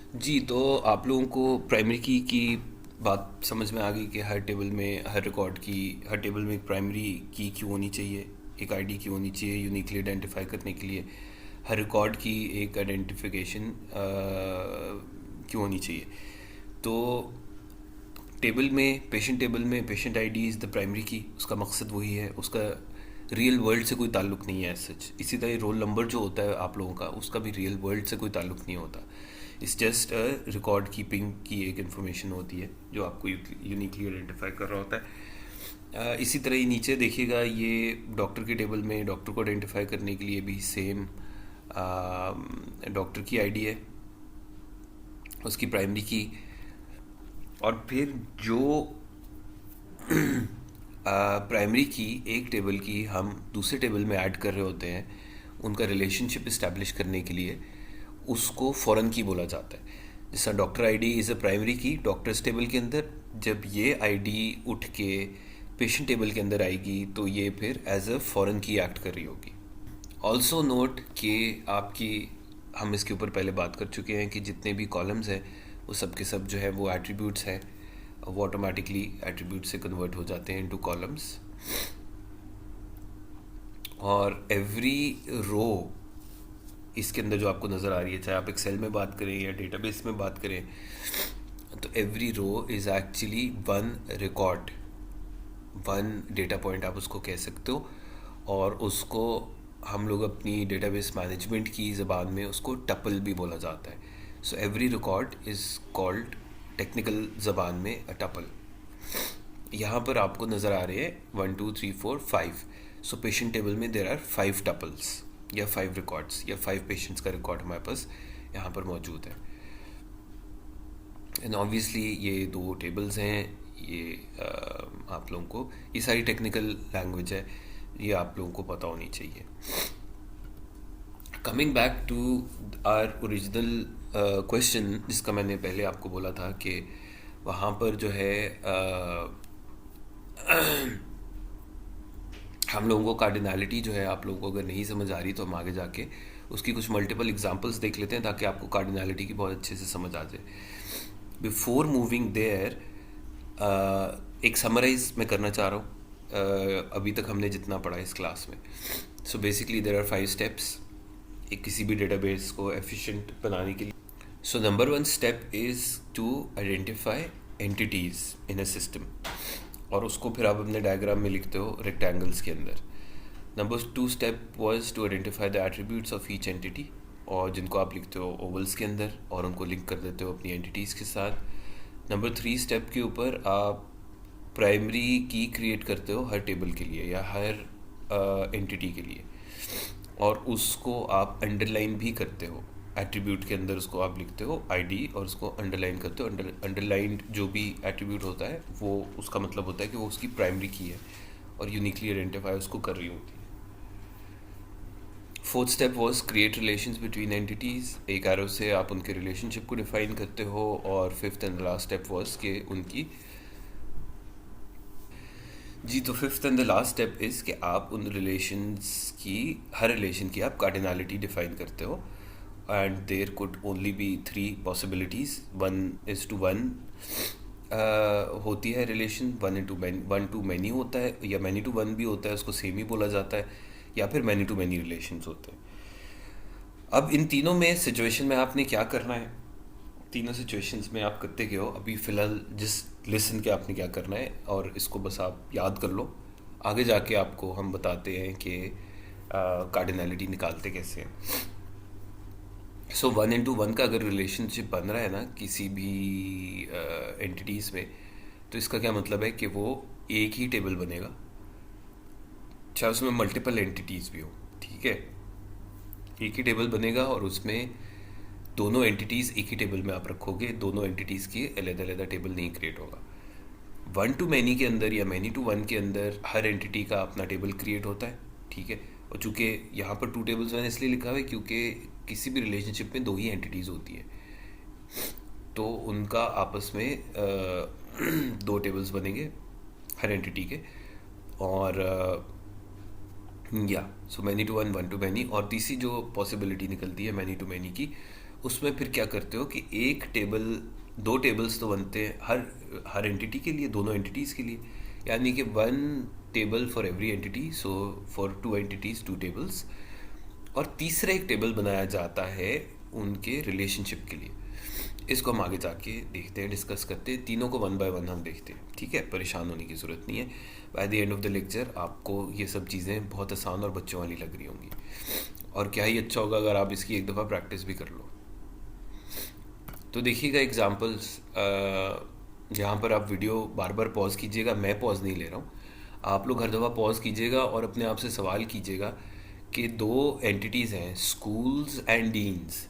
जी, तो आप लोगों को प्राइमरी की बात समझ में आ गई कि हर टेबल में हर रिकॉर्ड की हर टेबल में एक प्राइमरी की क्यों होनी चाहिए, एक आईडी क्यों होनी चाहिए यूनिकली आइडेंटिफाई करने के लिए, हर रिकॉर्ड की एक आइडेंटिफिकेशन क्यों होनी चाहिए। तो टेबल में patient ID is the primary की, उसका मकसद वही है, उसका रियल वर्ल्ड से कोई ताल्लुक़ नहीं है सच। इसी तरह रोल नंबर जो होता है आप लोगों का, उसका भी रियल वर्ल्ड से कोई ताल्लुक़ नहीं होता। It's just a record keeping की एक इन्फॉर्मेशन होती है जो आपको यूनिकली आइडेंटिफाई कर रहा होता है। इसी तरह ही नीचे देखिएगा, ये डॉक्टर के टेबल में डॉक्टर को आइडेंटिफाई करने के लिए भी सेम डॉक्टर की आईडी है, उसकी प्राइमरी की। और फिर जो प्राइमरी की एक टेबल की हम दूसरे टेबल में ऐड कर रहे होते हैं, उनका रिलेशनशिप इस्टेब्लिश करने के लिए उसको फॉरेन की बोला जाता है। जैसा doctor ID is a primary की डॉक्टर्स टेबल के अंदर, जब ये आईडी उठ के पेशेंट टेबल के अंदर आएगी तो ये फिर एज अ फॉरेन की एक्ट कर रही होगी। ऑल्सो नोट कि आपकी, हम इसके ऊपर पहले बात कर चुके हैं कि जितने भी कॉलम्स हैं वो सब के सब जो है वो एट्रीब्यूट्स हैं, वो ऑटोमेटिकली एट्रीब्यूट से कन्वर्ट हो जाते हैं इनटू कॉलम्स। और एवरी रो इसके अंदर जो आपको नज़र आ रही है, चाहे आप एक्सेल में बात करें या डेटाबेस में बात करें, तो every row is actually one record, one data point आप उसको कह सकते हो। और उसको हम लोग अपनी डेटाबेस मैनेजमेंट की ज़बान में उसको टपल भी बोला जाता है। So every record is called technical ज़बान में अ टपल। यहाँ पर आपको नज़र आ रहे हैं 1 2 3 4 5। सो पेशेंट टेबल में देर आर 5 टपल्स या 5 रिकॉर्ड्स या 5 पेशेंट्स का रिकॉर्ड हमारे पास यहाँ पर मौजूद है। एंड ऑब्वियसली ये दो टेबल्स हैं, ये आप लोगों को, ये सारी टेक्निकल लैंग्वेज है, ये आप लोगों को पता होनी चाहिए। Coming back to our original question, जिसका मैंने पहले आपको बोला था कि वहाँ पर जो है हम लोगों को कार्डिनैलिटी जो है, आप लोगों को अगर नहीं समझ आ रही तो हम आगे जाके उसकी कुछ मल्टीपल एग्जांपल्स देख लेते हैं ताकि आपको कार्डिनैलिटी की बहुत अच्छे से समझ आ जाए। बिफोर मूविंग देयर, एक समराइज मैं करना चाह रहा हूँ अभी तक हमने जितना पढ़ा इस क्लास में। So basically there are 5 steps एक किसी भी डेटाबेस को एफिशिएंट बनाने के लिए। So number 1 step is to identify entities in a system, और उसको फिर आप अपने डायग्राम में लिखते हो रेक्टेंगल्स के अंदर। Number 2 step was to identify the attributes of each entity, और जिनको आप लिखते हो ओवल्स के अंदर और उनको लिंक कर देते हो अपनी एंटिटीज़ के साथ। नंबर 3 स्टेप के ऊपर आप प्राइमरी की क्रिएट करते हो हर टेबल के लिए या हर एंटिटी के लिए, और उसको आप अंडरलाइन भी करते हो। एट्रीब्यूट के अंदर उसको आप लिखते हो आईडी और उसको अंडरलाइन करते हो। अंडरलाइंड जो भी एट्रीब्यूट होता है वो उसका मतलब होता है कि वो उसकी प्राइमरी की है और यूनिकली आइडेंटिफाई उसको कर रही होती है। Fourth step was create relations between entities, एक एरो से आप उनके रिलेशनशिप को डिफाइन करते हो। और fifth and last step was कि उनकी, जी, तो fifth and the last step is कि आप उन रिलेशंस की, हर रिलेशन की आप कार्डिनैलिटी डिफाइन करते हो। And there could only be 3 possibilities, 1:1 होती है रिलेशन, 1 to many होता है, या many to 1 भी होता है, उसको सेम ही बोला जाता है, या फिर many to many रिलेशंस होते हैं। अब इन तीनों में सिचुएशन में आपने क्या करना है, तीनों सिचुएशंस में आप करते क्या हो, अभी फ़िलहाल जिस लेसन के आपने क्या करना है, और इसको बस आप याद कर लो। आगे जाके आपको हम बताते हैं कि कार्डिनैलिटी निकालते कैसे हैं। सो 1:1 का अगर रिलेशनशिप बन रहा है ना किसी भी एंटिटीज़ में, तो इसका क्या मतलब है कि वो एक ही टेबल बनेगा, चाहे उसमें मल्टीपल एंटिटीज़ भी हो, ठीक है। एक ही टेबल बनेगा और उसमें दोनों एंटिटीज़ एक ही टेबल में आप रखोगे, दोनों एंटिटीज़ की अलग-अलग टेबल नहीं क्रिएट होगा। 1 to many के अंदर या many to 1 के अंदर हर एंटिटी का अपना टेबल क्रिएट होता है, ठीक है। और चूँकि यहाँ पर 2 टेबल्स मैंने इसलिए लिखा हुआ है क्योंकि किसी भी रिलेशनशिप में 2 ही एंटिटीज़ होती है, तो उनका आपस में 2 टेबल्स बनेंगे हर एंटिटी के। और या सो many to 1, 1 to many, और तीसरी जो पॉसिबिलिटी निकलती है many to many की, उसमें फिर क्या करते हो कि एक टेबल, दो टेबल्स तो बनते हैं हर हर एंटिटी के लिए, दोनों एंटिटीज़ के लिए, यानी कि one table for every entity, so for two entities two tables. और तीसरा एक टेबल बनाया जाता है उनके रिलेशनशिप के लिए। इसको हम आगे जाके देखते हैं, डिस्कस करते हैं, तीनों को वन बाय वन हम देखते हैं, ठीक है। परेशान होने की ज़रूरत नहीं है। By the end of the lecture आपको ये सब चीज़ें बहुत आसान और बच्चों वाली लग रही होंगी, और क्या ही अच्छा होगा अगर आप इसकी एक दफ़ा प्रैक्टिस भी कर लो। तो देखिएगा एग्जांपल्स, जहाँ पर आप वीडियो बार बार पॉज कीजिएगा, मैं पॉज नहीं ले रहा हूँ, आप लोग हर दफ़ा पॉज कीजिएगा और अपने आप से सवाल कीजिएगा कि दो एंटिटीज़ हैं, स्कूल्स एंड डीन्स,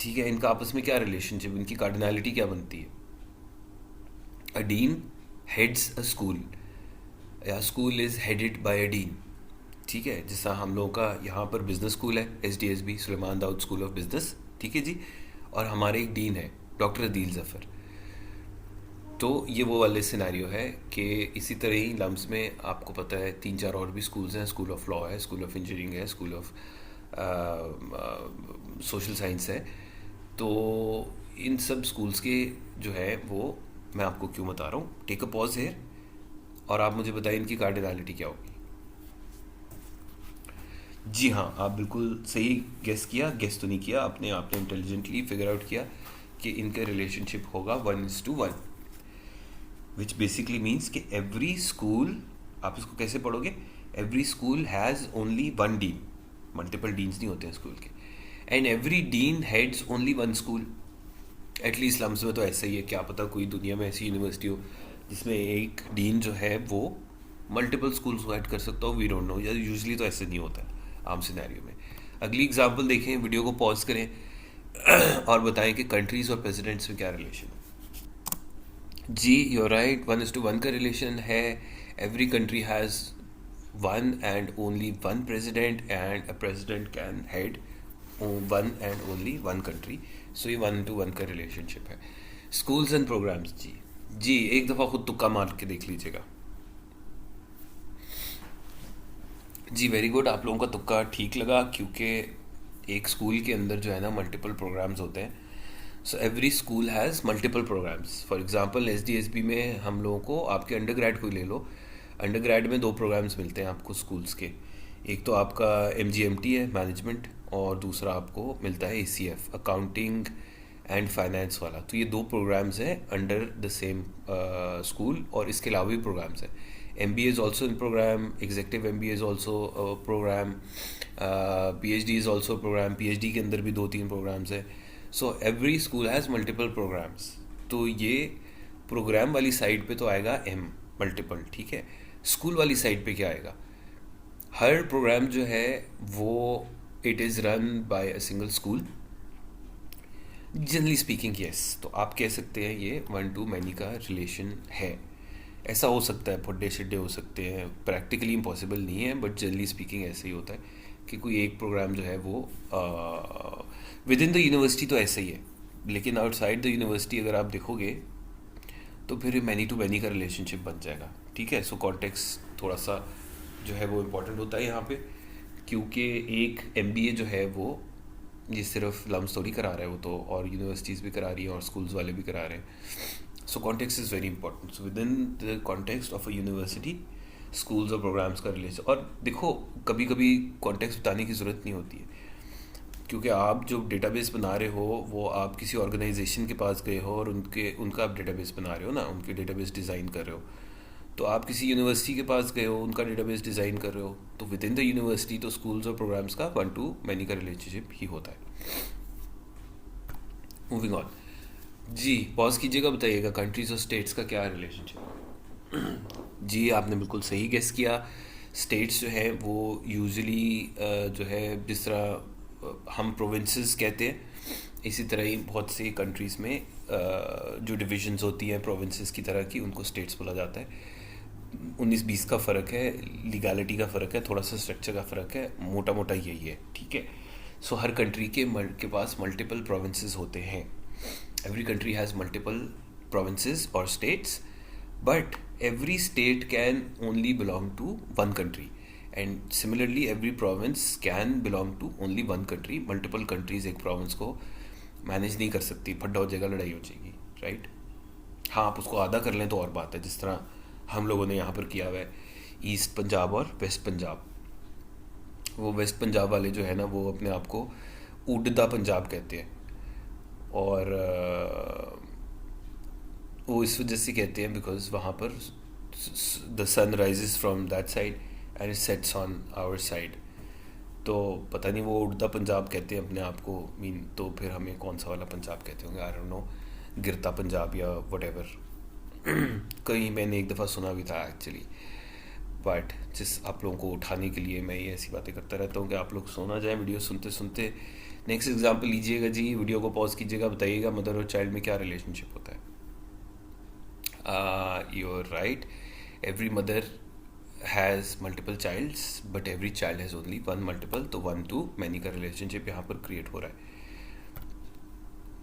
ठीक है, इनका आपस में क्या रिलेशनशिप, इनकी कार्डिनलिटी क्या बनती है। A dean heads a school, या school is headed by a dean, ठीक है। जैसा हम लोगों का यहाँ पर बिजनेस स्कूल है, SDSB, Suleman Dawood school of business, ठीक है जी, और हमारे एक डीन है डॉक्टर अदील ज़फ़र। तो ये वो वाले सिनेरियो है कि इसी तरह ही लम्स में आपको पता है तीन चार और भी स्कूल्स हैं, स्कूल ऑफ लॉ है, स्कूल ऑफ इंजीनियरिंग है, स्कूल ऑफ सोशल साइंस है। तो इन सब स्कूल्स के जो है वो मैं आपको क्यों बता रहा हूँ। टेक अ पॉज हेयर और आप मुझे बताइए इनकी कार्डिनलिटी क्या होगी। जी हाँ, आप बिल्कुल सही गेस किया, गेस तो नहीं किया आपने, आपने इंटेलिजेंटली फिगर आउट किया कि इनका रिलेशनशिप होगा 1:1, विच बेसिकली मीन्स कि एवरी स्कूल, आप इसको कैसे पढ़ोगे, every school has only one dean, multiple deans नहीं होते हैं स्कूल के, and every dean heads only one school. At least LUMS में तो ऐसा ही है, क्या पता कोई दुनिया में ऐसी यूनिवर्सिटी हो जिसमें एक डीन जो है वो मल्टीपल स्कूल्स को हेड कर सकता हो, वी डोंट नो, या यूजली तो ऐसे नहीं होता है आम सिनेरियो में। अगली एग्जांपल देखें, वीडियो को पॉज करें और बताएं कि कंट्रीज और प्रेसिडेंट्स में क्या रिलेशन है। जी यू आर राइट, 1:1 का रिलेशन है। Every country has one and only one president, and a president can head one and only one country, so ये 1:1 का रिलेशनशिप है। स्कूल्स एंड प्रोग्राम्स, जी जी एक दफ़ा खुद तुक्का मार के देख लीजिएगा। जी वेरी गुड, आप लोगों का तुक्का ठीक लगा, क्योंकि एक स्कूल के अंदर जो है ना मल्टीपल प्रोग्राम्स होते हैं। So every school has multiple programs. For example SDSB में हम लोगों को, आपके अंडर ग्रेड को ही ले लो, अंडर ग्रेड में दो प्रोग्राम्स मिलते हैं आपको स्कूल्स के। एक तो आपका MGMT है, मैनेजमेंट, और दूसरा आपको मिलता है ACF, अकाउंटिंग एंड फाइनेंस वाला। तो ये दो प्रोग्राम्स हैं अंडर द सेम स्कूल, और इसके अलावा भी प्रोग्राम्स हैं। MBA is also in program, executive MBA is also program, PhD is also program, PhD के अंदर भी 2-3 प्रोग्राम्स हैं। So every school has multiple programs. तो ये प्रोग्राम वाली साइड पे तो आएगा M, मल्टीपल, ठीक है। स्कूल वाली साइड पे क्या आएगा, हर प्रोग्राम जो है वो it is run by a single school, generally speaking yes. तो आप कह सकते हैं ये 1-to-many का रिलेशन है। ऐसा हो सकता है, फड्डे शड्डे हो सकते हैं, प्रैक्टिकली इम्पॉसिबल नहीं है, बट जनरली स्पीकिंग ऐसे ही होता है कि कोई एक प्रोग्राम जो है वो विद इन द यूनिवर्सिटी तो ऐसे ही है, लेकिन आउटसाइड द यूनिवर्सिटी अगर आप देखोगे तो फिर मैनी टू मैनी का रिलेशनशिप बन जाएगा, ठीक है। सो कॉन्टेक्स्ट थोड़ा सा जो है वो इम्पोर्टेंट होता है यहाँ पे, क्योंकि एक MBA जो है वो ये सिर्फ लम्स थोड़ी करा रहा है, वो तो और यूनिवर्सिटीज़ भी करा रही हैं और स्कूल्स वाले भी करा रहे हैं। So context is very important. So within the context of a university, schools और प्रोग्राम्स का रिलेशन। और देखो कभी कभी कॉन्टेक्स्ट बताने की ज़रूरत नहीं होती है, क्योंकि आप जो डेटाबेस बना रहे हो वो आप किसी ऑर्गेनाइजेशन के पास गए हो और उनका आप डेटाबेस बना रहे हो ना, उनके डेटाबेस डिज़ाइन कर रहे हो। तो आप किसी यूनिवर्सिटी के पास गए हो, उनका डेटाबेस डिज़ाइन कर रहे हो, तो विद इन द यूनिवर्सिटी तो स्कूल्स और प्रोग्राम्स का 1-to-many का रिलेशनशिप ही होता है। मूविंग ऑन, जी पॉज कीजिएगा, बताइएगा कंट्रीज और स्टेट्स का क्या रिलेशनशिप। जी आपने बिल्कुल सही गेस किया। स्टेट्स जो है वो यूजुअली जो है जिस तरह हम प्रोविंसेस कहते हैं, इसी तरह ही बहुत सी कंट्रीज़ में जो डिविजन्स होती हैं प्रोविंसेस की तरह की, उनको स्टेट्स बोला जाता है। 19-20 का फ़र्क है, लीगैलिटी का फ़र्क है, थोड़ा सा स्ट्रक्चर का फ़र्क है, मोटा मोटा यही है, ठीक है। सो हर कंट्री के पास मल्टीपल प्रोविंसेस होते हैं। Every country has multiple provinces और states, but every state can only belong to one country, and similarly every province can belong to only one country. multiple countries एक province को manage नहीं कर सकती, फड्डा हो जाएगा, लड़ाई हो जाएगी, राइट। हाँ, आप उसको आधा कर लें तो और बात है, जिस तरह हम लोगों ने यहाँ पर किया हुआ है ईस्ट पंजाब और वेस्ट पंजाब। वो वेस्ट पंजाब वाले जो है ना, वो अपने आप को उड़दा पंजाब कहते हैं, और वो इस वजह से कहते हैं बिकॉज वहाँ पर the sun rises from that side and it sets on our side. तो पता नहीं वो उड़दा पंजाब कहते हैं अपने आप को, मीन तो फिर हमें कौन सा वाला पंजाब कहते होंगे, आई डोंट नो, गिरता पंजाब या वटेवर। कहीं मैंने एक दफ़ा सुना भी था एक्चुअली। बट जिस आप लोगों को उठाने के लिए मैं ये ऐसी बातें करता रहता हूँ कि आप लोग सोना जाए वीडियो सुनते सुनते। नेक्स्ट एग्जाम्पल लीजिएगा जी, वीडियो को पॉज कीजिएगा, बताइएगा मदर और चाइल्ड में क्या रिलेशनशिप होता है। You're right. Every mother has multiple childs, but every child has only one multiple. तो वन टू मैनी का रिलेशनशिप यहाँ पर क्रिएट हो रहा है।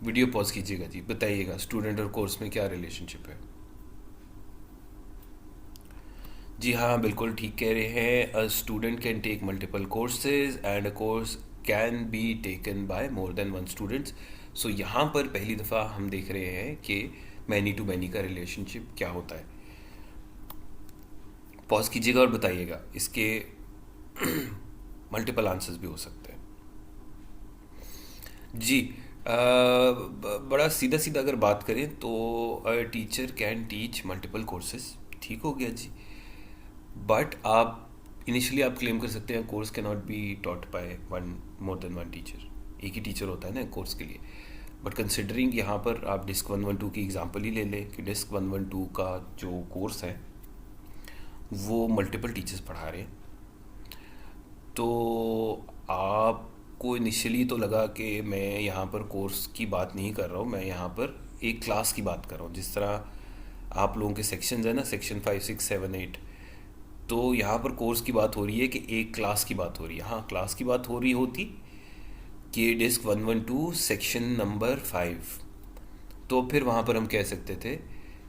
वीडियो पॉज कीजिएगा जी, बताइएगा स्टूडेंट और कोर्स में क्या रिलेशनशिप है। जी हाँ, बिल्कुल ठीक कह रहे हैं। A student can take multiple courses and a course can be taken by more than one students. So यहाँ पर पहली दफ़ा हम देख रहे हैं कि मैनी टू मैनी का रिलेशनशिप क्या होता है। पॉज कीजिएगा और बताइएगा, इसके मल्टीपल आंसर्स भी हो सकते हैं जी। बड़ा सीधा सीधा अगर बात करें तो teacher can teach multiple courses, ठीक हो गया जी। बट आप इनिशियली आप क्लेम कर सकते हैं course can not be taught by one more than one teacher, एक ही टीचर होता है ना कोर्स के लिए। बट कंसिडरिंग यहाँ पर आप डिस्क 112 की एग्जांपल ही ले लें कि डिस्क 112 का जो कोर्स है वो मल्टीपल टीचर्स पढ़ा रहे हैं, तो आपको इनिशियली तो लगा कि मैं यहाँ पर कोर्स की बात नहीं कर रहा हूँ, मैं यहाँ पर एक क्लास की बात कर रहा हूँ। जिस तरह आप लोगों के सेक्शंस है ना, सेक्शन 5, 6, 7, 8, तो यहाँ पर कोर्स की बात हो रही है कि एक क्लास की बात हो रही है। हाँ, क्लास की बात हो रही होती कि डिस्क 112 सेक्शन नंबर 5, तो फिर वहाँ पर हम कह सकते थे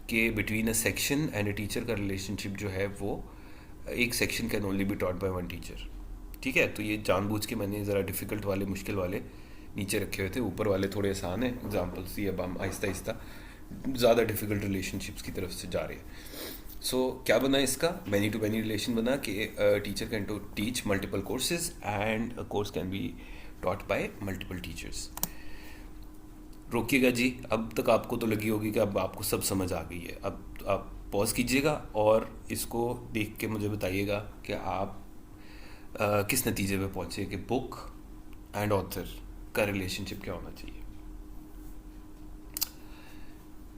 कि between a section and a teacher का रिलेशनशिप जो है वो एक section can only B taught by one teacher, ठीक है। तो ये जानबूझ के मैंने ज़रा डिफ़िकल्ट वाले, मुश्किल वाले नीचे रखे हुए थे, ऊपर वाले थोड़े आसान हैं एग्जाम्पल्स ही। अब हम आहिस्ता आहिस्ता ज़्यादा डिफ़िकल्ट रिलेशनशिप्स की तरफ से जा रहे हैं। सो क्या बना इसका, मैनी टू मैनी रिलेशन बना कि teacher can to teach multiple courses and a course can be taught by multiple teachers. रोकिएगा जी, अब तक आपको तो लगी होगी कि अब आपको सब समझ आ गई है। अब आप पॉज कीजिएगा और इसको देख के मुझे बताइएगा कि आप किस नतीजे पे पहुँचे कि बुक एंड ऑथर का रिलेशनशिप क्या होना चाहिए।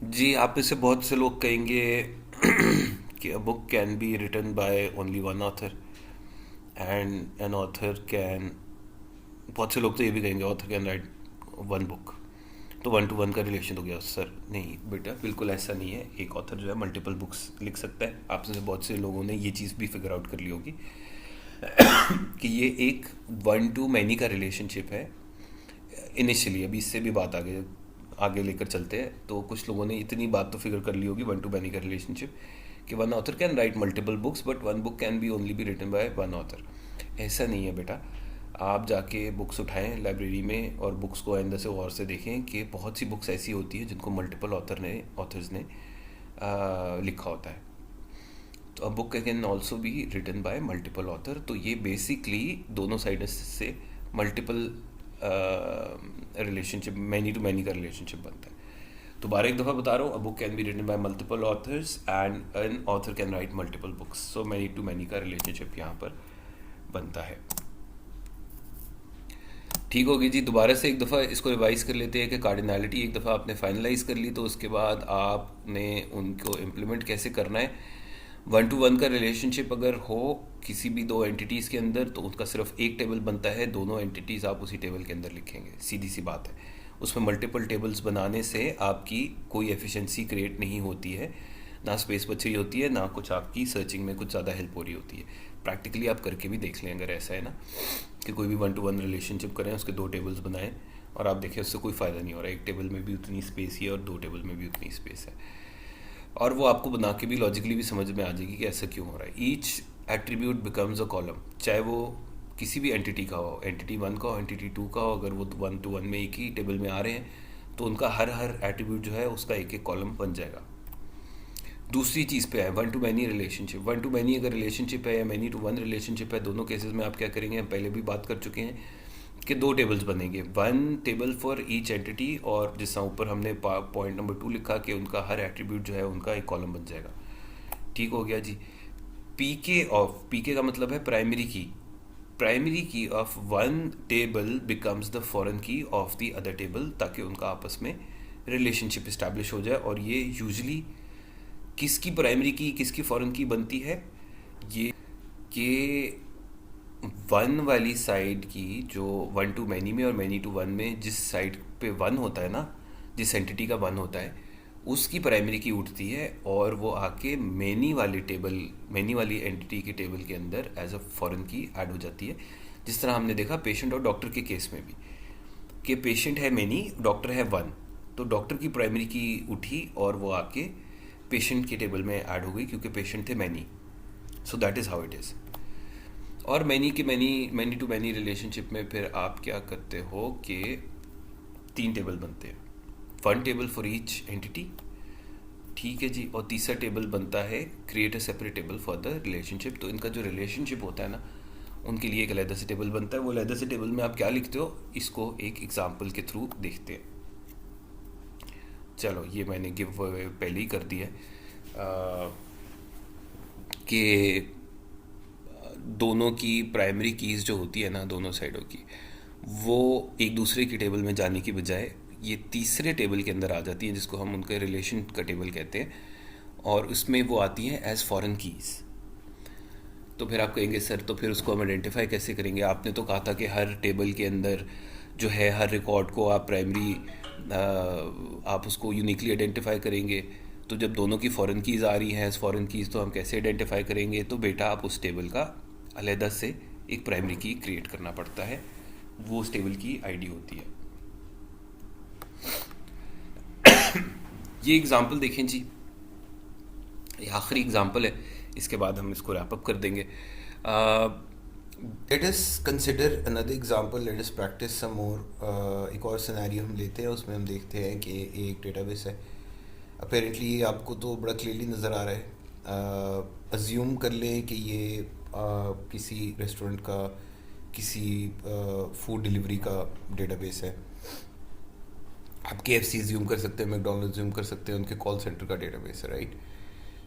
जी, आप में से बहुत से लोग कहेंगे कि a book can be written by only one author and an author can, बहुत से लोग तो ये भी कहेंगे author can write one book. तो वन टू वन का रिलेशन हो गया। सर नहीं बेटा, बिल्कुल ऐसा नहीं है। एक ऑथर जो है मल्टीपल बुक्स लिख सकता है। आप में से बहुत से लोगों ने ये चीज़ भी फिगर आउट कर ली होगी कि ये एक वन टू मैनी का रिलेशनशिप है इनिशियली। अभी इससे भी बात आगे आगे लेकर चलते हैं, तो कुछ लोगों ने इतनी बात तो फिगर कर ली होगी वन टू मैनी का रिलेशनशिप कि one author can write multiple books but one book can be only be written by one author. ऐसा नहीं है बेटा। आप जाके बुक्स उठाएं लाइब्रेरी में और बुक्स को आइंदा से गौर से देखें कि बहुत सी बुक्स ऐसी होती हैं जिनको मल्टीपल ऑथर्स ने लिखा होता है। तो a book can also be written by multiple author. तो ये बेसिकली दोनों साइड से multiple relationship, many to many का रिलेशनशिप बनता है। दोबारा एक दफ़ा बता रहा हूँ, a book can be written by multiple authors and an author can write multiple books. So many to many का रिलेशनशिप यहाँ पर बनता है। ठीक होगी जी। दोबारा से एक दफ़ा इसको रिवाइज कर लेते हैं कि कार्डिनैलिटी एक दफ़ा आपने फाइनलाइज कर ली, तो उसके बाद आपने उनको इम्प्लीमेंट कैसे करना है। वन टू वन का रिलेशनशिप अगर हो किसी भी दो एंटिटीज़ के अंदर, तो उनका सिर्फ एक टेबल बनता है, दोनों एंटिटीज़ आप उसी टेबल के अंदर लिखेंगे, सीधी सी बात है। उसमें मल्टीपल टेबल्स बनाने से आपकी कोई एफिशिएंसी क्रिएट नहीं होती है, ना स्पेस बच रही होती है, ना कुछ आपकी सर्चिंग में कुछ ज़्यादा हेल्प हो रही होती है। प्रैक्टिकली आप करके भी देख लें अगर ऐसा है ना कि कोई भी वन टू वन रिलेशनशिप करें, उसके दो टेबल्स बनाएं और आप देखें उससे कोई फ़ायदा नहीं हो रहा है। एक टेबल में भी उतनी स्पेस ही है और दो टेबल में भी उतनी स्पेस है, और वो आपको बना के भी लॉजिकली भी समझ में आ जाएगी कि ऐसा क्यों हो रहा है। Each attribute becomes a column, चाहे वो किसी भी एंटिटी का हो, एंटिटी 1 का हो, एंटिटी 2 का हो, अगर वो 1 to 1 में एक ही टेबल में आ रहे हैं तो उनका हर हर एट्रीब्यूट जो है उसका एक एक कॉलम बन जाएगा। दूसरी चीज़ पे है one to many relationship. One to many अगर रिलेशनशिप है या मैनी टू वन रिलेशनशिप है, दोनों केसेस में आप क्या करेंगे, हम पहले भी बात कर चुके हैं कि दो टेबल्स बनेंगे, one table for each entity, और जिस तरह ऊपर हमने पॉइंट नंबर 2 लिखा कि उनका हर एट्रीब्यूट जो है उनका एक कॉलम बन जाएगा। ठीक हो गया जी। पीके का मतलब है प्राइमरी की। प्राइमरी की of one table becomes the foreign की ऑफ द अदर टेबल, ताकि उनका आपस में रिलेशनशिप इस्टेब्लिश हो जाए। और ये यूजली किसकी प्राइमरी की किसकी फॉरेन की बनती है, ये कि वन वाली साइड की, जो वन टू मैनी में और मैनी टू वन में जिस साइड पे वन होता है ना, जिस एंटिटी का वन होता है, उसकी प्राइमरी की उठती है और वो आके मैनी वाली टेबल, मैनी वाली एंटिटी के टेबल के अंदर एज अ फॉरेन की ऐड हो जाती है। जिस तरह हमने देखा पेशेंट और डॉक्टर के केस में भी, कि पेशेंट है मैनी, डॉक्टर है वन, तो डॉक्टर की प्राइमरी की उठी और वो आके पेशेंट के टेबल में ऐड हो गई क्योंकि पेशेंट थे many. So that is how it is. और मैनी टू मैनी रिलेशनशिप में फिर आप क्या करते हो कि 3 टेबल बनते हैं, one table for each entity, ठीक है जी। और तीसरा टेबल बनता है create a separate table for the relationship. तो इनका जो रिलेशनशिप होता है ना, उनके लिए एक अलग से टेबल बनता है। वो अलग से टेबल में आप क्या लिखते हो, इसको एक एग्जाम्पल के थ्रू देखते हैं। चलो, ये मैंने गिव पहले ही कर दिया है कि दोनों की प्राइमरी कीज़ जो होती है ना, दोनों साइडों की, वो एक दूसरे की टेबल में जाने की बजाय ये तीसरे टेबल के अंदर आ जाती है, जिसको हम उनके रिलेशन का टेबल कहते हैं, और उसमें वो आती हैं एज फॉरेन कीज़। तो फिर आप कहेंगे सर, तो फिर उसको हम आइडेंटिफाई कैसे करेंगे? आपने तो कहा था कि हर टेबल के अंदर जो है, हर रिकॉर्ड को आप प्राइमरी, आप उसको यूनिकली आइडेंटिफाई करेंगे। तो जब दोनों की फॉरेन कीज़ आ रही हैं एज फॉरेन कीज़, तो हम कैसे आइडेंटिफाई करेंगे? तो बेटा, आप उस टेबल का अलहदा से एक प्राइमरी की क्रिएट करना पड़ता है, वो उस टेबल की आईडी होती है। ये एग्जांपल देखें जी, ये आखिरी एग्जांपल है, इसके बाद हम इसको रैप अप कर देंगे। Let us consider another example, let us practice some more. एक और सिनेरियो हम लेते हैं, उसमें हम देखते हैं कि एक डेटाबेस है। अपेरेंटली आपको तो बड़ा क्लियरली नज़र आ रहा है। अज्यूम कर लें कि ये किसी रेस्टोरेंट का, किसी फूड डिलीवरी का डेटाबेस है। आप KFC अज्यूम कर सकते हैं, मैकडोनल्ड्स अज्यूम कर सकते हैं, उनके कॉल सेंटर का डेटाबेस है, राइट।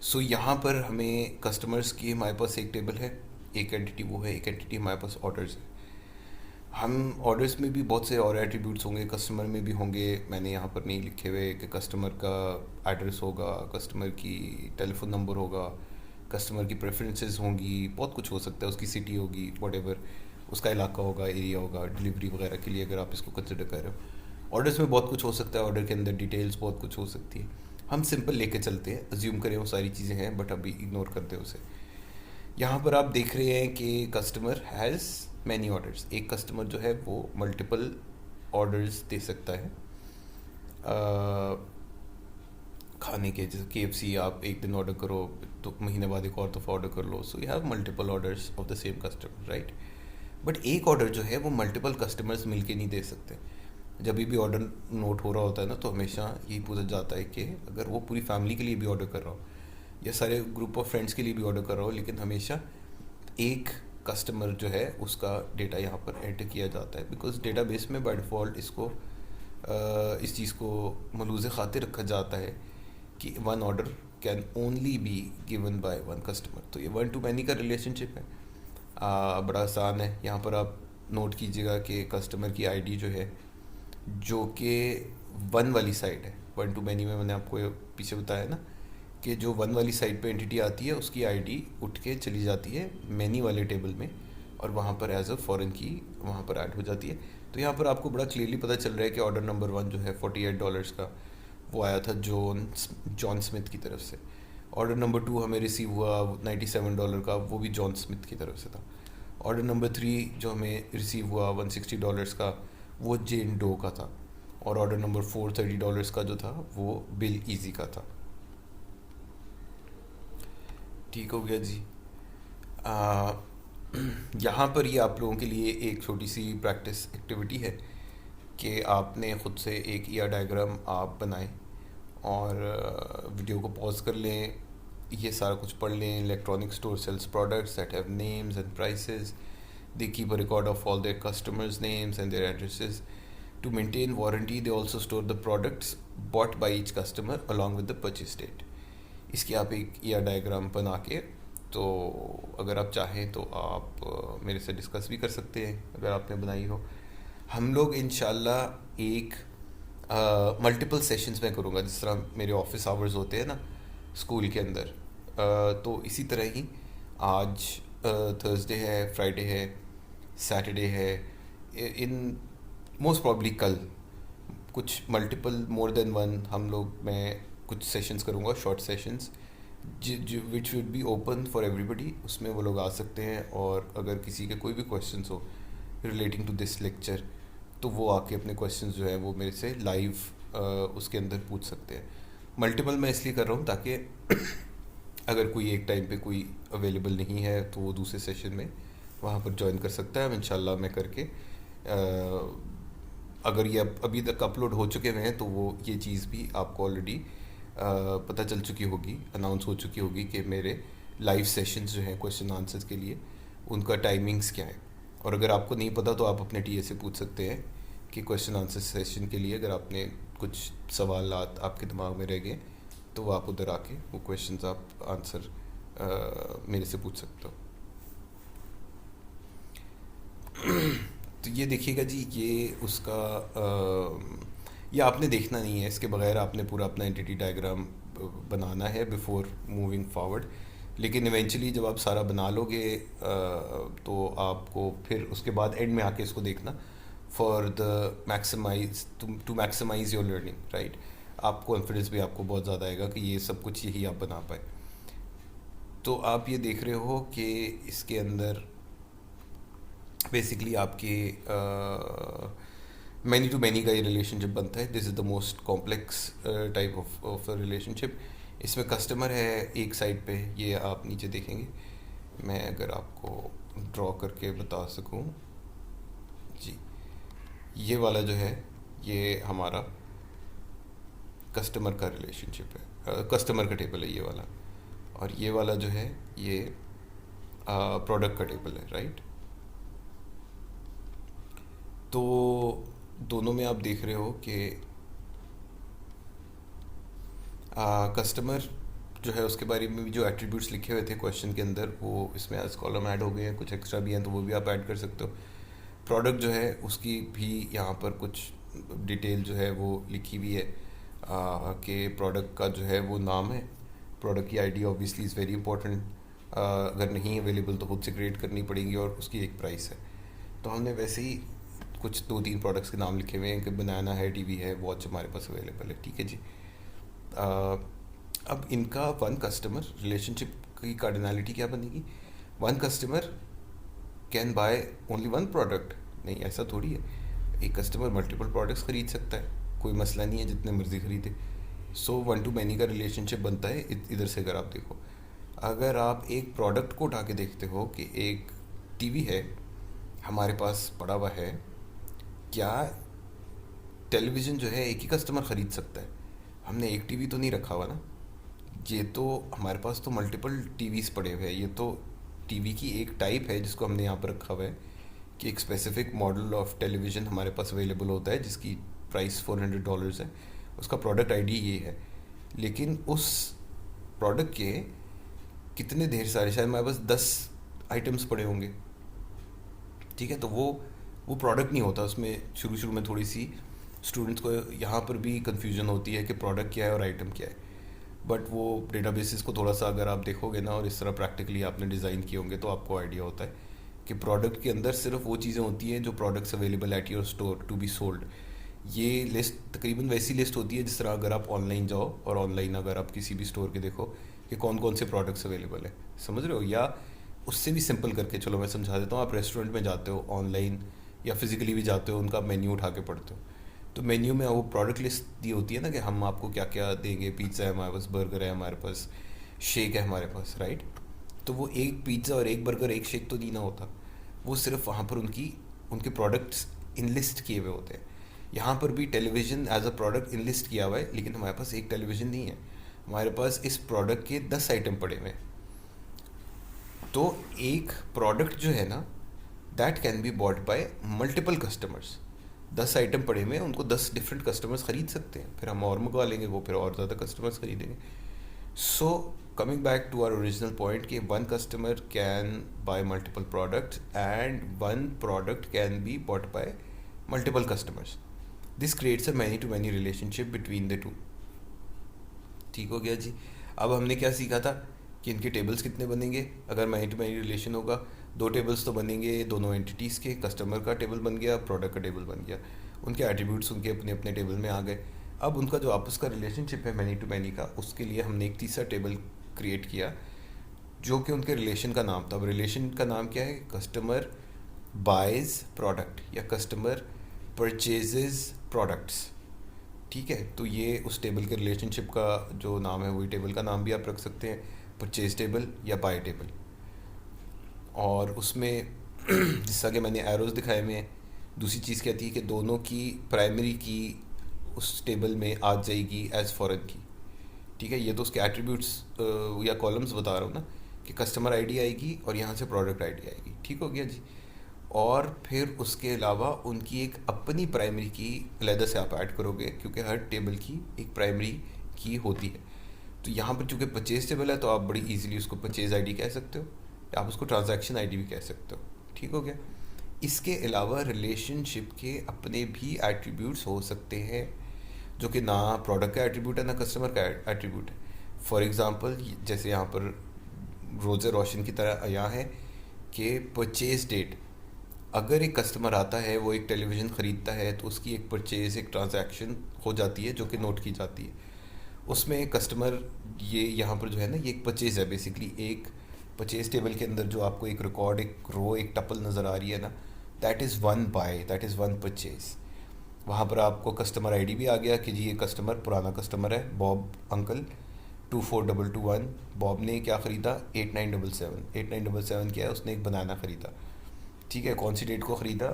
सो यहाँ पर हमें कस्टमर्स की, हमारे पास एक टेबल है, एक एंटिटी वो है, एक एंटिटी हमारे पास ऑर्डर्स है। हम ऑर्डर्स में भी बहुत से और एट्रीब्यूट्स होंगे, कस्टमर में भी होंगे। मैंने यहाँ पर नहीं लिखे हुए कि कस्टमर का एड्रेस होगा, कस्टमर की टेलीफोन नंबर होगा, कस्टमर की प्रेफरेंसेस होंगी, बहुत कुछ हो सकता है, उसकी सिटी होगी, व्हाटएवर उसका इलाका होगा, एरिया होगा, डिलीवरी वगैरह के लिए अगर आप इसको कंसिडर कर रहे हो। ऑर्डर्स में बहुत कुछ हो सकता है, ऑर्डर के अंदर डिटेल्स बहुत कुछ हो सकती है। हम सिंपल लेके चलते हैं, अज्यूम करें वो सारी चीज़ें हैं, बट अभी इग्नोर करते हैं उसे। यहाँ पर आप देख रहे हैं कि कस्टमर हैज़ मैनी ऑर्डर्स। एक कस्टमर जो है वो मल्टीपल ऑर्डर्स दे सकता है खाने के। जैसे KFC आप एक दिन ऑर्डर करो तो महीने बाद एक और दफ़ा ऑर्डर कर लो, so you have multiple orders of the same customer, right. But एक ऑर्डर जो है वो मल्टीपल कस्टमर्स मिलके नहीं दे सकते। जब भी ऑर्डर नोट हो रहा होता है ना, तो हमेशा यही पूछा जाता है कि अगर वो पूरी फैमिली के लिए भी ऑर्डर कर रहा हो या सारे ग्रुप ऑफ फ्रेंड्स के लिए भी ऑर्डर कर रहा हो, लेकिन हमेशा एक कस्टमर जो है उसका डेटा यहाँ पर एंटर किया जाता है, बिकॉज डेटाबेस में बाय डिफ़ॉल्ट इसको इस चीज़ को मलूज़ खातिर रखा जाता है कि one order can only be given by one customer. तो ये वन टू मैनी का रिलेशनशिप है। बड़ा आसान है। यहाँ पर आप नोट कीजिएगा कि कस्टमर की आईडी जो है, जो कि वन वाली साइड है, वन टू मैनी में मैंने आपको पीछे बताया ना कि जो वन वाली साइड पे एंटिटी आती है उसकी आईडी उठ के चली जाती है मैनी वाले टेबल में, और वहाँ पर एज अ फॉरेन की वहाँ पर ऐड हो जाती है। तो यहाँ पर आपको बड़ा क्लियरली पता चल रहा है कि ऑर्डर नंबर 1 जो है $48 का, वो आया था जॉन स्मिथ की तरफ से। ऑर्डर नंबर 2 हमें रिसीव हुआ $97 का, वो भी जॉन स्मिथ की तरफ से था। ऑर्डर नंबर 3 जो हमें रिसीव हुआ $160 का, वो जेन डो का था। और ऑर्डर नंबर 4 $30 का जो था वो बिल ईजी का था। ठीक हो गया जी। यहाँ पर ये आप लोगों के लिए एक छोटी सी प्रैक्टिस एक्टिविटी है कि आपने ख़ुद से एक ईयर डायग्राम आप बनाएं और वीडियो को पॉज कर लें, ये सारा कुछ पढ़ लें. Electronic store sells products that have names and prices. They keep a record of all their customers' names and their addresses. To maintain warranty, they also store the products bought by each customer along with the purchase date. इसकी आप एक year diagram बना के, तो अगर आप चाहें तो आप मेरे से डिस्कस भी कर सकते हैं अगर आपने बनाई हो. हम लोग इंशाल्लाह एक मल्टीपल सेशंस में करूँगा, जिस तरह मेरे ऑफिस आवर्स होते हैं ना स्कूल के अंदर. तो इसी तरह ही आज थर्सडे है, फ्राइडे है, सैटरडे है, इन मोस्ट प्रॉब्ली कल कुछ मल्टीपल मोर देन वन हम लोग मैं कुछ सेशंस करूँगा, short sessions which would be open for everybody. उसमें वो लोग आ सकते हैं और अगर किसी के कोई भी क्वेश्चंस हो रिलेटिंग टू दिस लेक्चर तो वो आके अपने क्वेश्चंस जो है वो मेरे से लाइव उसके अंदर पूछ सकते हैं. मल्टीपल मैं इसलिए कर रहा हूँ ताकि अगर कोई एक टाइम पे कोई अवेलेबल नहीं है तो वो दूसरे सेशन में वहाँ पर ज्वाइन कर सकता है. इंशाल्लाह मैं करके अगर ये अभी तक अपलोड हो चुके हुए हैं तो वो ये चीज़ भी आपको ऑलरेडी पता चल चुकी होगी, अनाउंस हो चुकी होगी कि मेरे लाइव सेशंस जो हैं क्वेश्चन आंसर्स के लिए उनका टाइमिंग्स क्या है. और अगर आपको नहीं पता तो आप अपने टीए से पूछ सकते हैं कि क्वेश्चन आंसर सेशन के लिए अगर आपने कुछ सवाल आपके दिमाग में रह गए तो आप उधर आके वो क्वेश्चंस आप आंसर मेरे से पूछ सकते हो. तो ये देखिएगा जी, ये उसका ये आपने देखना नहीं है, इसके बगैर आपने पूरा अपना एंटिटी डायग्राम बनाना है बिफोर मूविंग फॉरवर्ड. लेकिन इवेंचुअली जब आप सारा बना लोगे तो आपको फिर उसके बाद एंड में आके इसको देखना for the maximize to maximize your learning, right. आप कॉन्फिडेंस भी आपको बहुत ज़्यादा आएगा कि ये सब कुछ यही आप बना पाए. तो आप ये देख रहे हो कि इसके अंदर बेसिकली आपके मैनी टू मैनी का ये रिलेशनशिप बनता है. This is the most complex type of relationship. इसमें कस्टमर है एक साइड पे, ये आप नीचे देखेंगे. मैं अगर आपको ड्रॉ करके बता सकूं जी, ये वाला जो है ये हमारा कस्टमर का रिलेशनशिप है, कस्टमर का टेबल है ये वाला. और ये वाला जो है ये प्रोडक्ट का टेबल है, राइट. तो दोनों में आप देख रहे हो कि कस्टमर जो है उसके बारे में भी जो एट्रीब्यूट्स लिखे हुए थे क्वेश्चन के अंदर वो इसमें एज कॉलम ऐड हो गए हैं. कुछ एक्स्ट्रा भी हैं तो वो भी आप ऐड कर सकते हो. प्रोडक्ट जो है उसकी भी यहाँ पर कुछ डिटेल जो है वो लिखी हुई है कि प्रोडक्ट का जो है वो नाम है. प्रोडक्ट की ID obviously is very important. अगर नहीं अवेलेबल तो खुद से क्रिएट करनी पड़ेगी और उसकी एक प्राइस है. तो हमने वैसे ही कुछ 2-3 प्रोडक्ट्स के नाम लिखे हुए हैं कि बनाना है, टीवी है, वॉच हमारे पास अवेलेबल है, ठीक है जी. अब इनका वन कस्टमर रिलेशनशिप की कार्डिनलिटी क्या बनेगी. One customer can bye only one product. नहीं, ऐसा थोड़ी है. एक कस्टमर मल्टीपल प्रोडक्ट्स ख़रीद सकता है, कोई मसला नहीं है, जितने मर्जी ख़रीदे. सो वन टू मैनी का रिलेशनशिप बनता है. इधर से अगर आप देखो, अगर आप एक प्रोडक्ट को उठा के देखते हो कि एक टीवी है हमारे पास पड़ा हुआ है, क्या टेलीविज़न जो है एक ही कस्टमर ख़रीद सकता है. हमने एक टीवी तो नहीं रखा हुआ ना, ये तो हमारे पास तो मल्टीपल टीवीज़ पड़े हुए हैं. ये तो टीवी की एक टाइप है जिसको हमने यहाँ पर रखा हुआ है कि एक स्पेसिफिक मॉडल ऑफ टेलीविज़न हमारे पास अवेलेबल होता है जिसकी प्राइस $400 है. उसका प्रोडक्ट आईडी ये है. लेकिन उस प्रोडक्ट के कितने ढेर सारे, शायद हमारे पास 10 आइटम्स पड़े होंगे, ठीक है. तो वो प्रोडक्ट नहीं होता. उसमें शुरू में थोड़ी सी स्टूडेंट्स को यहाँ पर भी कंफ्यूजन होती है कि प्रोडक्ट क्या है और आइटम क्या है. बट वो डेटाबेसेस को थोड़ा सा अगर आप देखोगे ना और इस तरह प्रैक्टिकली आपने डिज़ाइन किए होंगे तो आपको आइडिया होता है कि प्रोडक्ट के अंदर सिर्फ वो चीज़ें होती हैं जो products available at your store to be sold. ये लिस्ट तकरीबन वैसी लिस्ट होती है जिस तरह अगर आप ऑनलाइन जाओ और ऑनलाइन अगर आप किसी भी स्टोर के देखो कि कौन कौन से प्रोडक्ट्स अवेलेबल है, समझ रहे हो. या उससे भी सिंपल करके चलो मैं समझा देता हूँ. आप रेस्टोरेंट में जाते हो ऑनलाइन या फिज़िकली भी जाते हो, उनका मेन्यू उठा के पढ़ते हो, तो मेन्यू में वो प्रोडक्ट लिस्ट दी होती है ना कि हम आपको क्या क्या देंगे. पिज़्ज़ा है हमारे पास, बर्गर है हमारे पास, शेक है हमारे पास, राइट. तो वो एक पिज़्ज़ा और एक बर्गर एक शेक तो नहीं ना होता, वो सिर्फ वहाँ पर उनके प्रोडक्ट्स इनलिस्ट किए हुए होते हैं। यहाँ पर भी television as a product enlist किया हुआ है, लेकिन हमारे पास एक टेलीविज़न नहीं है, हमारे पास इस प्रोडक्ट के 10 आइटम पड़े हुए हैं। तो एक प्रोडक्ट जो है ना, that can be bought by multiple customers. 10 item पड़े हुए हैं, उनको 10 डिफरेंट कस्टमर्स खरीद सकते हैं, फिर हम और मंगवा लेंगे, वो फिर और ज़्यादा कस्टमर्स खरीदेंगे। So coming back to our original point कि one customer can buy multiple products and one product can be bought by multiple customers. This creates a many to many relationship between the two. ठीक हो गया जी। अब हमने क्या सीखा था कि इनके टेबल्स कितने बनेंगे अगर मैनी टू मैनी रिलेशन होगा। 2 टेबल्स तो बनेंगे दोनों एंटिटीज़ के, कस्टमर का टेबल बन गया, प्रोडक्ट का टेबल बन गया, उनके एट्रीब्यूट्स उनके अपने अपने टेबल में आ गए। अब उनका जो आपस का रिलेशनशिप है मैनी टू मैनी का, उसके लिए हमने एक तीसरा टेबल क्रिएट किया जो कि उनके रिलेशन का नाम था। अब रिलेशन का नाम क्या है? कस्टमर बाइज प्रोडक्ट या कस्टमर परचेजेज प्रोडक्ट्स। ठीक है, तो ये उस टेबल के रिलेशनशिप का जो नाम है वही टेबल का नाम भी आप रख सकते हैं, परचेज टेबल या बाय टेबल। और उसमें जैसा कि मैंने एरोज दिखाए हुए हैं, दूसरी चीज़ क्या थी कि दोनों की प्राइमरी की उस टेबल में आ जाएगी एज फॉरेन की। ठीक है, ये तो उसके एट्रीब्यूट्स या कॉलम्स बता रहा हूँ ना, कि कस्टमर आईडी आएगी और यहाँ से प्रोडक्ट आईडी आएगी। ठीक हो गया जी। और फिर उसके अलावा उनकी एक अपनी प्राइमरी की अलहदा से आप ऐड करोगे, क्योंकि हर टेबल की एक प्राइमरी की होती है। तो यहाँ पर चूँकि परचेज टेबल है तो आप बड़ी इजीली उसको परचेज आईडी कह सकते हो, या आप उसको ट्रांजैक्शन आईडी भी कह सकते हो। ठीक हो गया। इसके अलावा रिलेशनशिप के अपने भी एट्रीब्यूट्स हो सकते हैं, जो कि ना प्रोडक्ट का एट्रीब्यूट है ना कस्टमर का एट्रीब्यूट है। फॉर एग्ज़ाम्पल, जैसे यहाँ पर रोज़े रोशन की तरह यहाँ है कि परचेज डेट, अगर एक कस्टमर आता है, वो एक टेलीविज़न ख़रीदता है, तो उसकी एक परचेज़, एक ट्रांजैक्शन हो जाती है जो कि नोट की जाती है। उसमें कस्टमर, ये यहाँ पर जो है ना, ये एक परचेज़ है बेसिकली। एक परचेज़ टेबल के अंदर जो आपको एक रिकॉर्ड, एक रो, एक टपल नज़र आ रही है ना, that is one by, that is one purchase. वहाँ पर आपको कस्टमर आईडी भी आ गया कि जी ये कस्टमर पुराना कस्टमर है, बॉब अंकल 24221। बॉब ने क्या ख़रीदा? 8977। 8977 क्या है? उसने एक बनाना ख़रीदा। ठीक है, कौन सी डेट को ख़रीदा?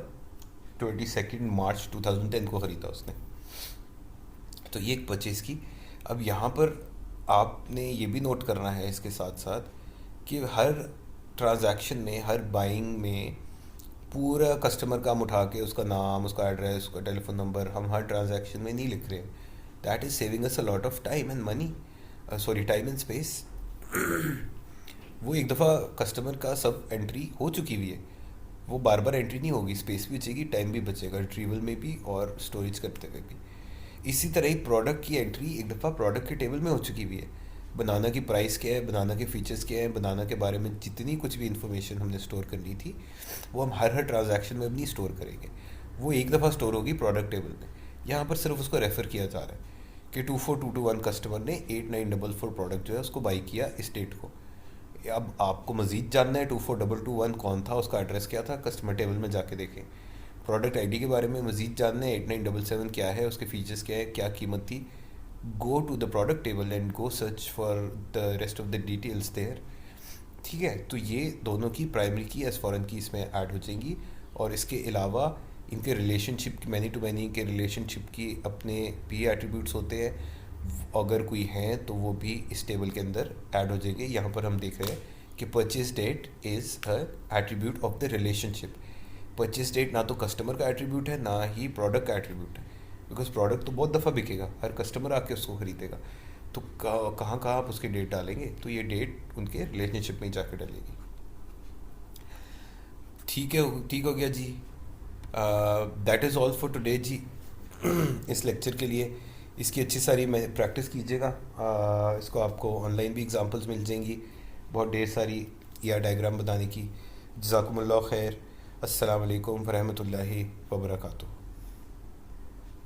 22 मार्च 2010 को ख़रीदा उसने। तो ये एक परचेज़ की। अब यहाँ पर आपने ये भी नोट करना है इसके साथ साथ कि हर ट्रांजैक्शन में, हर बाइंग में पूरा कस्टमर का हम उठा के उसका नाम, उसका एड्रेस, उसका टेलीफोन नंबर हम हर ट्रांजैक्शन में नहीं लिख रहे हैं। That is saving us a lot of time and money, sorry time and space. वो एक दफ़ा कस्टमर का सब एंट्री हो चुकी हुई है, वो बार बार एंट्री नहीं होगी, स्पेस भी बचेगी, टाइम भी बचेगा, रिट्रीवल में भी और स्टोरेज करते हुए भी। इसी तरह ही प्रोडक्ट की एंट्री एक दफ़ा प्रोडक्ट के टेबल में हो चुकी हुई है। बनाना की प्राइस क्या है, बनाना के फीचर्स क्या है, बनाना के बारे में जितनी कुछ भी इन्फॉर्मेशन हमने स्टोर करनी थी, वो हम हर ट्रांजैक्शन में अब नहीं स्टोर करेंगे, वो एक दफ़ा स्टोर होगी प्रोडक्ट टेबल में। यहाँ पर सिर्फ उसको रेफ़र किया जा रहा है कि 24221 कस्टमर ने 8944 प्रोडक्ट जो है उसको बाई किया इस डेट को। अब आपको मज़ीद जानना है 24221 कौन था, उसका एड्रेस क्या था, कस्टमर टेबल में जाके देखें। प्रोडक्ट आईडी के बारे में मज़ीद जानना है, 8977 क्या है, उसके फीचर्स क्या है, क्या कीमत थी, go to the product table and go search for the rest of the details there. ठीक है, तो ये दोनों की प्राइमरी की एज फॉरेन की इसमें ऐड हो जाएंगी। और इसके अलावा इनके रिलेशनशिप की, मैनी टू मैनी के रिलेशनशिप की अपने भी एट्रीब्यूट्स होते हैं, अगर कोई हैं तो वो भी इस टेबल के अंदर ऐड हो जाएंगे। यहाँ पर हम देख रहे हैं कि purchase date is a attribute of the relationship. Purchase date ना तो कस्टमर का एट्रीब्यूट है, ना ही प्रोडक्ट का एट्रीब्यूट है, बिकॉज प्रोडक्ट तो बहुत दफ़ा बिकेगा, हर कस्टमर आके उसको ख़रीदेगा। तो कहाँ कहाँ आप उसकी डेट डालेंगे? तो ये डेट उनके रिलेशनशिप में ही जाकर डलेगी। ठीक है, ठीक हो गया जी। That is all for today जी। इस लेक्चर के लिए इसकी अच्छी सारी मैं प्रैक्टिस कीजिएगा। इसको आपको ऑनलाइन भी एग्जांपल्स मिल जाएंगी बहुत ढेर सारी या डायग्राम बनाने की। जज़ाकुमुल्लाह खैर। अस्सलाम वालेकुम व रहमतुल्लाहि व बरकातुहू।